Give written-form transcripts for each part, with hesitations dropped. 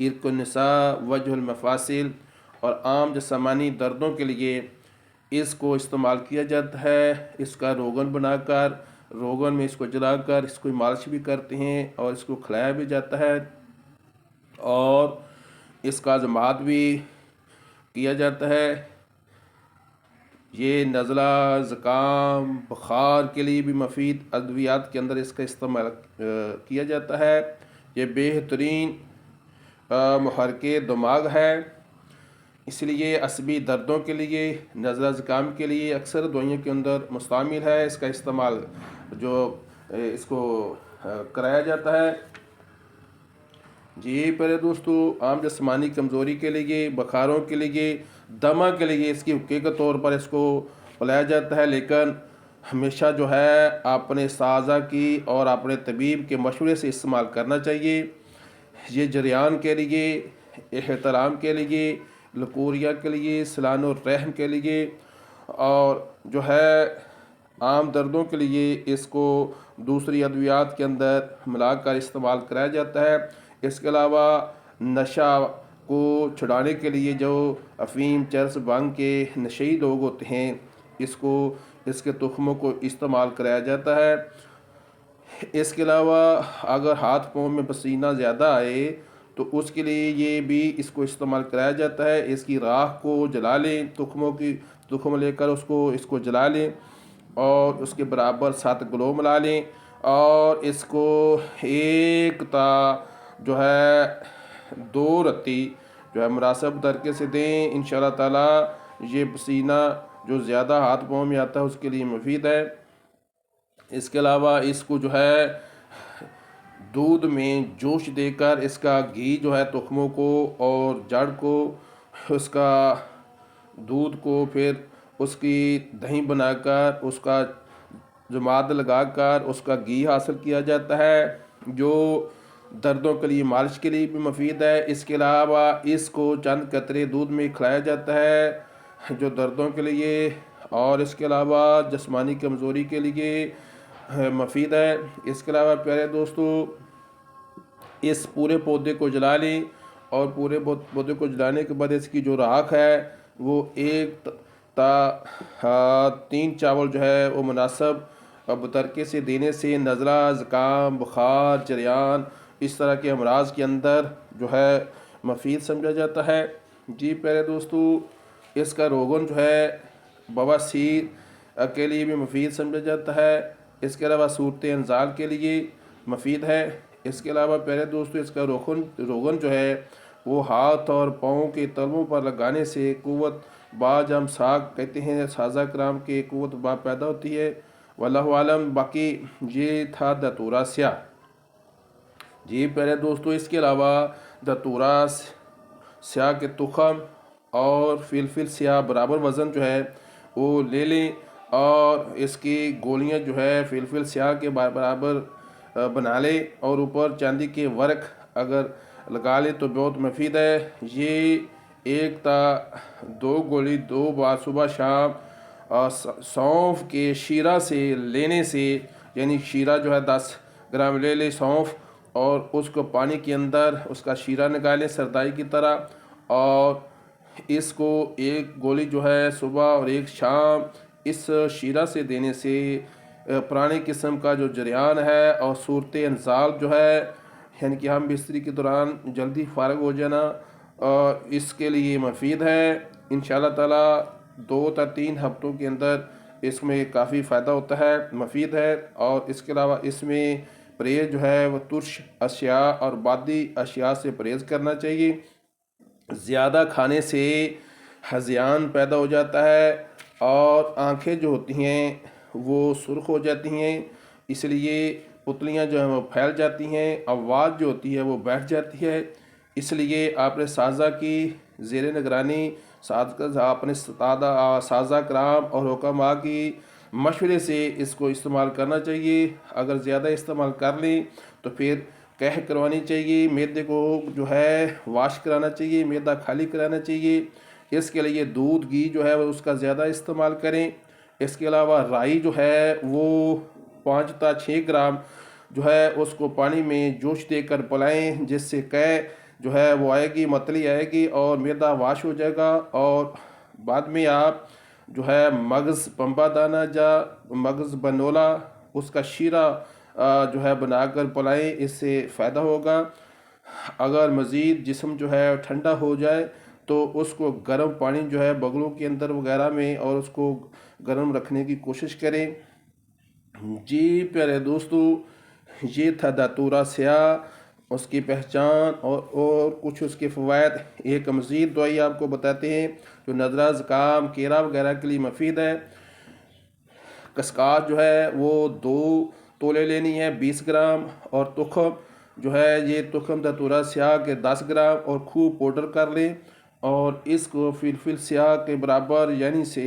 عرق النساء، وجہ المفاصل اور عام جسمانی دردوں کے لیے اس کو استعمال کیا جاتا ہے۔ اس کا روغن بنا کر، روغن میں اس کو جلا کر اس کو مالش بھی کرتے ہیں اور اس کو کھلایا بھی جاتا ہے، اور اس کا ضماد بھی کیا جاتا ہے۔ یہ نزلہ، زکام، بخار کے لیے بھی مفید ادویات کے اندر اس کا استعمال کیا جاتا ہے۔ یہ بہترین محرک دماغ ہے، اس لیے عصبی دردوں کے لیے، نزلہ زکام کے لیے اکثر دوائیوں کے اندر مستعمل ہے۔ اس کا استعمال جو اس کو کرایا جاتا ہے۔ جی پہلے دوستو، عام جسمانی کمزوری کے لیے، بخاروں کے لیے، دمہ کے لیے اس کی حقیقی کے طور پر اس کو پلایا جاتا ہے، لیکن ہمیشہ جو ہے اپنے سازہ کی اور اپنے طبیب کے مشورے سے استعمال کرنا چاہیے۔ یہ جریان کے لیے، احتلام کے لیے، لکوریا کے لیے، سلان الرحم کے لیے اور جو ہے عام دردوں کے لیے اس کو دوسری ادویات کے اندر ملا کر استعمال کرایا جاتا ہے۔ اس کے علاوہ نشہ کو چھڑانے کے لیے جو افیم، چرس، بھنگ کے نشئی لوگ ہوتے ہیں، اس کے تخموں کو استعمال کرایا جاتا ہے۔ اس کے علاوہ اگر ہاتھ پاؤں میں پسینہ زیادہ آئے تو اس کے لیے یہ بھی اس کو استعمال کرایا جاتا ہے۔ اس کی راکھ کو جلا لیں، تخم لے کر اس کو جلا لیں اور اس کے برابر 7 گلو ملا لیں اور اس کو ایک تا جو ہے 2 رتی جو ہے مناسب طریقے سے دیں۔ انشاءاللہ تعالی یہ پسینہ جو زیادہ ہاتھ پاؤں میں آتا ہے اس کے لیے مفید ہے۔ اس کے علاوہ اس کو جو ہے دودھ میں جوش دے کر اس کا گھی جو ہے تخموں کو اور جڑ کو، اس کا دودھ کو پھر اس کی دہی بنا کر اس کا ضماد لگا کر اس کا گھی حاصل کیا جاتا ہے، جو دردوں کے لیے، مالش کے لیے بھی مفید ہے۔ اس کے علاوہ اس کو چند قطرے دودھ میں کھلایا جاتا ہے جو دردوں کے لیے، اور اس کے علاوہ جسمانی کمزوری کے لیے مفید ہے۔ اس کے علاوہ پیارے دوستو، اس پورے پودے کو جلا لیں اور پورے پودے کو جلانے کے بعد اس کی جو راکھ ہے وہ 1 تا 3 چاول جو ہے وہ مناسب طریقے سے دینے سے نزلہ، زکام، بخار، جریان، اس طرح کے امراض کے اندر جو ہے مفید سمجھا جاتا ہے۔ جی پیارے دوستو، اس کا روغن جو ہے بواسیر کے لیے بھی مفید سمجھا جاتا ہے۔ اس کے علاوہ صورت انزال کے لیے مفید ہے۔ اس کے علاوہ پیارے دوستو، اس کا روغن جو ہے وہ ہاتھ اور پاؤں کے تلووں پر لگانے سے قوت باج، ہم ساگ کہتے ہیں، سازہ کرام کی قوت با پیدا ہوتی ہے۔ واللہ عالم۔ باقی یہ تھا دھتورا سیاہ۔ جی پیارے دوستو، اس کے علاوہ دھتورا سیاہ کے تخم اور فلفل سیاہ برابر وزن جو ہے وہ لے لیں اور اس کی گولیاں جو ہے فلفل سیاہ کے برابر بنا لیں اور اوپر چاندی کے ورق اگر لگا لیں تو بہت مفید ہے۔ یہ 1 تا 2 گولی 2 بار صبح شام سونف کے شیرہ سے لینے سے، یعنی شیرہ جو ہے 10 گرام لے لیں سونف، اور اس کو پانی کے اندر اس کا شیرہ نکالیں سردائی کی طرح، اور اس کو 1 گولی جو ہے صبح اور 1 شام اس شیرہ سے دینے سے پرانی قسم کا جو جریان ہے اور صورت انزال جو ہے، یعنی کہ ہم بستری کے دوران جلدی فارغ ہو جانا، اس کے لیے مفید ہے۔ انشاءاللہ تعالی 2 تا 3 ہفتوں کے اندر اس میں کافی فائدہ ہوتا ہے، مفید ہے۔ اور اس کے علاوہ اس میں پرہیز جو ہے وہ ترش اشیاء اور بادی اشیاء سے پرہیز کرنا چاہیے۔ زیادہ کھانے سے ہذیان پیدا ہو جاتا ہے اور آنکھیں جو ہوتی ہیں وہ سرخ ہو جاتی ہیں، اس لیے پتلیاں جو ہیں وہ پھیل جاتی ہیں، آواز جو ہوتی ہے وہ بیٹھ جاتی ہے۔ اس لیے آپ نے سازہ کی زیر نگرانی اپنے سازہ کرام اور حکماء کی مشورے سے اس کو استعمال کرنا چاہیے۔ اگر زیادہ استعمال کر لیں تو پھر قح کروانی چاہیے، معدے کو جو ہے واش کرانا چاہیے، معدہ خالی کرانا چاہیے۔ اس کے لیے دودھ، گھی جو ہے وہ اس کا زیادہ استعمال کریں۔ اس کے علاوہ رائی جو ہے وہ 5 تا 6 گرام جو ہے اس کو پانی میں جوش دے کر پلائیں، جس سے قے جو ہے وہ آئے گی، متلی آئے گی اور معدہ واش ہو جائے گا، اور بعد میں آپ جو ہے مغز پمپا دانہ یا مغز بنولا اس کا شیرہ جو ہے بنا کر پلائیں، اس سے فائدہ ہوگا۔ اگر مزید جسم جو ہے ٹھنڈا ہو جائے تو اس کو گرم پانی جو ہے بغلوں کے اندر وغیرہ میں اور اس کو گرم رکھنے کی کوشش کریں۔ جی پیارے دوستو، یہ تھا داتورہ سیاہ، اس کی پہچان اور کچھ اس کے فوائد۔ ایک مزید دوائی آپ کو بتاتے ہیں جو نزلہ، زکام، کیرا وغیرہ کے لیے مفید ہے۔ کسکاس جو ہے وہ 2 تولے لینی ہے 20 گرام، اور تخم جو ہے یہ تخم داتورہ سیاہ کے 10 گرام، اور خوب پاؤڈر کر لیں اور اس کو فلفل سیاہ کے برابر یعنی سے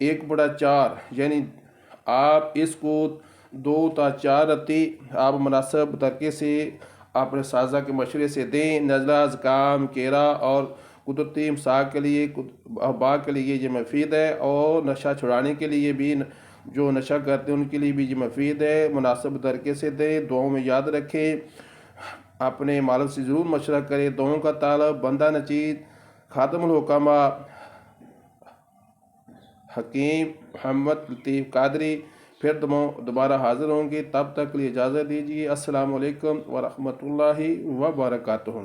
1/4، یعنی آپ اس کو 2 تا 4 رتی آپ مناسب طریقے سے اپنے سازہ کے مشورے سے دیں۔ نزلہ، زکام، کیرا اور قدرتی امساک کے لیے، باغ کے لیے یہ مفید ہے، اور نشہ چھڑانے کے لیے بھی، جو نشہ کرتے ہیں ان کے لیے بھی یہ مفید ہے۔ مناسب طریقے سے دیں، دعاؤں میں یاد رکھیں، اپنے مالک سے ضرور مشورہ کریں۔ دعاؤں کا طالب بندہ نچید، خاتم الحکمہ حکیم محمد لطیف قادری۔ پھر دوبارہ حاضر ہوں گے، تب تک کے لیے اجازت دیجیے۔ السلام علیکم ورحمۃ اللہ وبرکاتہ۔